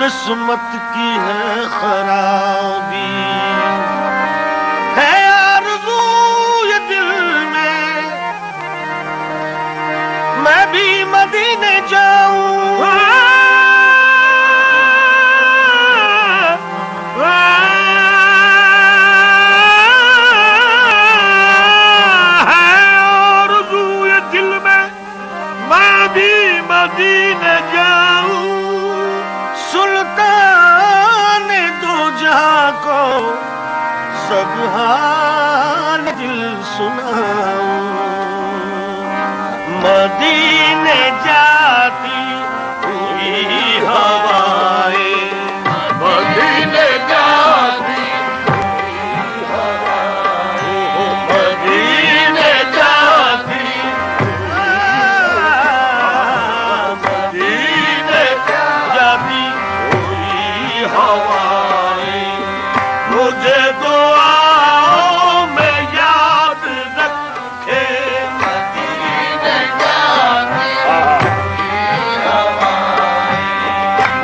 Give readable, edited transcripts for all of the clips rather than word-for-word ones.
قسمت کی ہے خرابی، ہے آرزو یہ دل میں بھی مدینے جاؤں، ہے آرزو یہ دل میں بھی مدینے جاؤں، سلطان دو جہاں کو سب حال دل سناؤں، مدینے جاتی ہوئی ہوائیں، مدینے جاتی ہوئی ہوائیں، مدینے جاتی مدینے جاتی ہوئی ہوائیں، مجھے دعاؤں میں یاد رکھے، مدینے جاتی ہوئی ہوائیں،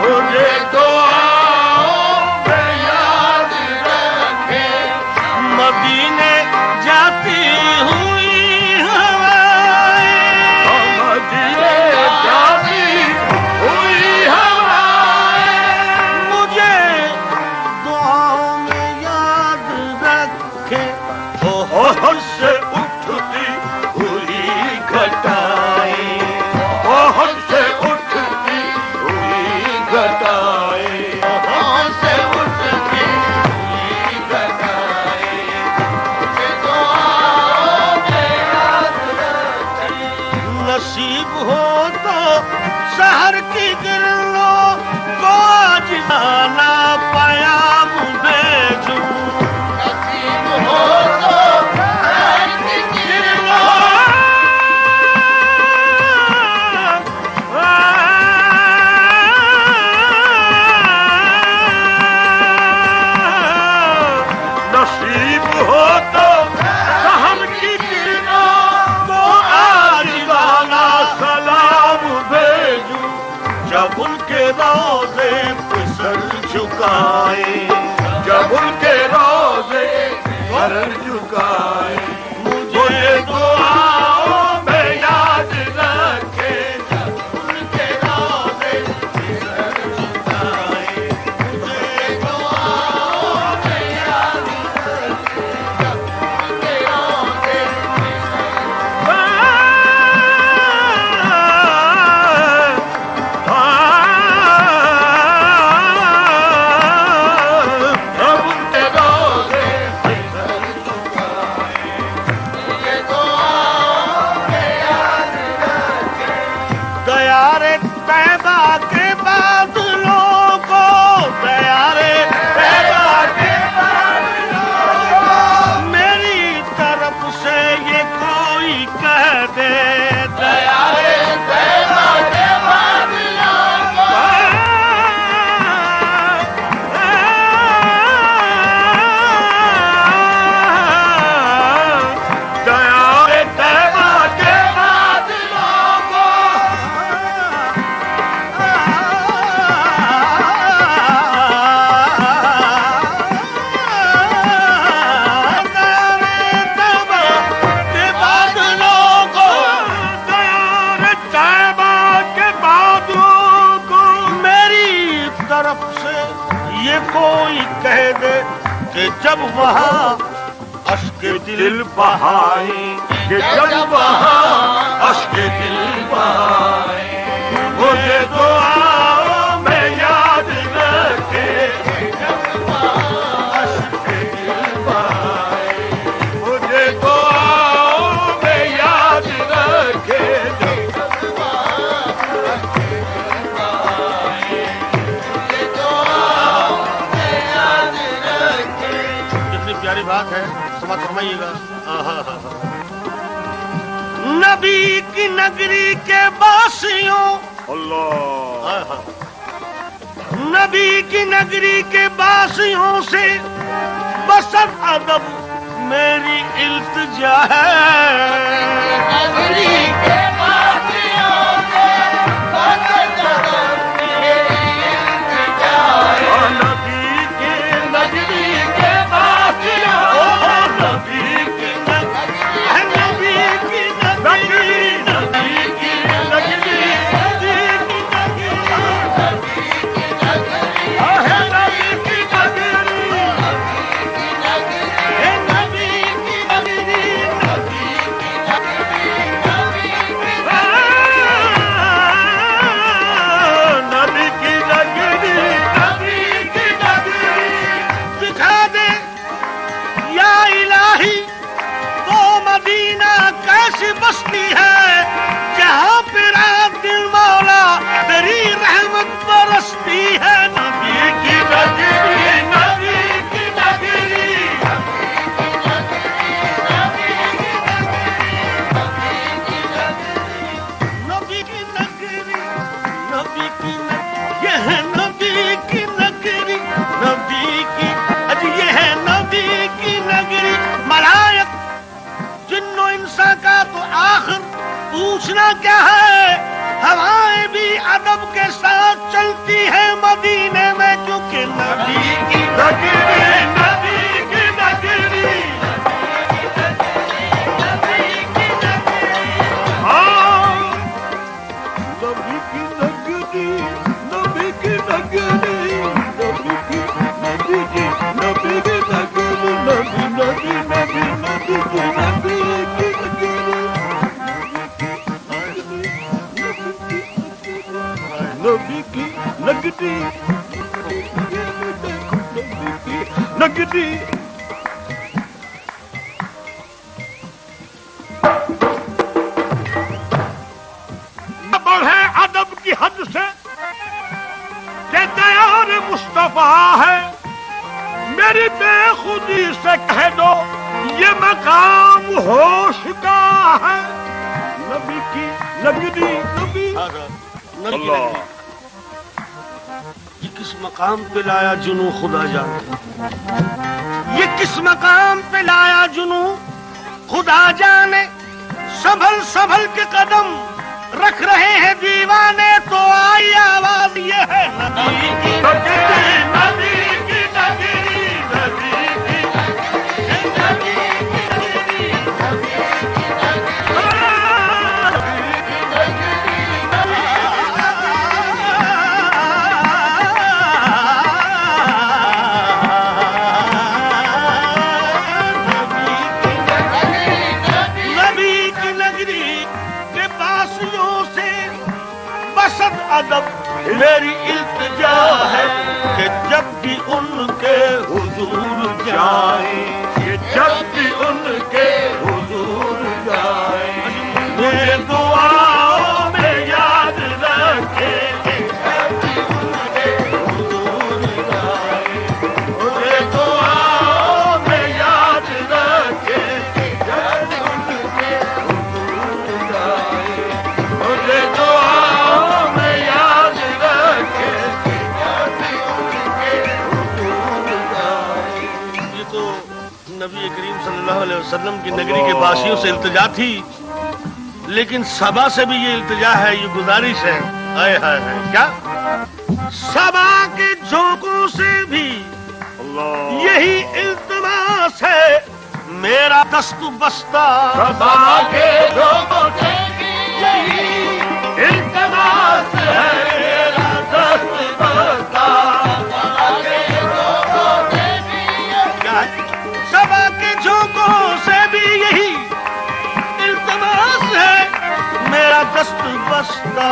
مجھے دعاؤں میں یاد رکھے، مدینے جاتی ہوئی ہوائیں، مدینے جاتی ہوئی ہوائیں، مجھے دعاؤں میں یاد رکھے، ہوش سے اٹھتی ہوئی گھٹائیں، ہوش سے اٹھتی ہوئی گھٹائیں، ہوش سے اٹھتی ہوئی گھٹائیں، مجھے دعاؤں میں یاد رکھے، نصیب ہو تو شہر کی گرلوں کو آج آنا پیام بھیجوں، نصیب ہو تو شہر کی گرلوں نصیب ہو تو شہر کی گرلوں کو آج آنا سلام بھیجوں، جب ان کے روزے پہ سر جھکائے، جب ان کے روزے سر جھکائے، مجھے دعاؤں میں یاد رکھے، جب ان کے روزے پہ سر جھکائے، مجھے دعاؤں میں یاد رکھے، جب ان کے روزے دیارے طیبہ کے بادلوں کو، دیارے طیبہ کے بادلوں کو میری طرف سے یہ کوئی کہہ دے، دیارے طیبہ کے بادلوں کو دیارے طیبہ کے بادلوں کو طرف سے یہ کوئی کہہ دے کہ جب وہاں اشک دل بہائیں، کہ جب وہاں اشک دل بہائیں، مجھے دعاؤں میں یاد رکھے، جب وہاں اشک دل بہائیں، مجھے دعاؤں میں یاد رکھے، جب وہاں اشک دل بہائیں، مجھے دعاؤں میں یاد رکھے۔ کتنی پیاری بات ہے، سمجھ فرمائیے گا۔ نبی کی نگری کے باسیوں، اللہ، نبی کی نگری کے باسیوں سے بسط ادب میری التجا ہے، نگری کے باسیوں سے بسط ادب میری التجا یہ ہے نبی کی نگری، نبی کی یہ ہے نبی کی نگری، ملائک جن و انسان کا تو آخر پوچھنا کیا ہے، ہوائیں بھی ادب کے ساتھ چلتی ہے مدینے میں، کیونکہ نبی کی نگری، نبی کی نگری، ہاں نبی کی نگری، نبی کی نگری، نبی کی نبی کی نبی کی نگری، نبی نبی نبی نبی کی نبی کی نگری، نبی کی نگری، نبی کی نگری۔ بڑھے ادب کی حد سے کہ دیار مصطفیٰ ہے، میری بے خودی سے کہہ دو یہ مقام ہوش کا ہے، نبی کی نگری، نبی اللہ، یہ کس مقام پہ لایا جنوں خدا جانے، یہ کس مقام پہ لایا جنوں خدا جانے، سنبھل سنبھل کے قدم رکھ رہے ہیں دیوانے، تو آئی آواز یہ ہے نبی کی نگری، نبی کی نگری، نبی کی نبی کی نگری، نبی کی نگری کے باسیوں سے بسط ادب میری التجا ہے کہ جب بھی ان کے حضور جائیں، کہ جب بھی ان کے حضور جائیں، مجھے دعاؤں میں یاد رکھے، کہ جب بھی ان کے حضور جائیں، مجھے دعاؤں میں یاد رکھے، کہ جب بھی ان کے حضور جائیں، مجھے دعاؤں میں یاد رکھے، کہ جب بھی ان کے حضور جائیں۔ یہ تو نبی کریم صلی اللہ علیہ وسلم کی نگری کے باسیوں سے التجا تھی، لیکن سبا سے بھی یہ التجا ہے، یہ گزارش ہے، ہائے ہائے ہائے، کیا سبا کے جھونکوں سے بھی یہی التماس ہے، میرا دست بستہ، سبا کے جھونکوں سے بھی یہی التماس ہے، میرا دست بستہ، سبا کے جھونکوں سے بھی یہی التماس ہے، میرا دست بستہ،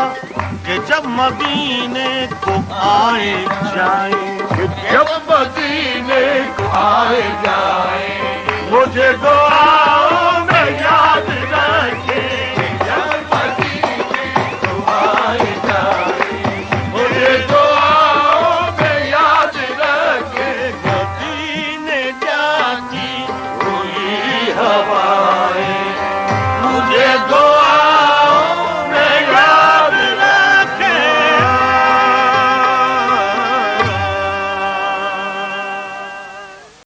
کہ جب مدینے کو آئے جائیں، کہ جب مدینے کو آئے جائیں، مجھے دعا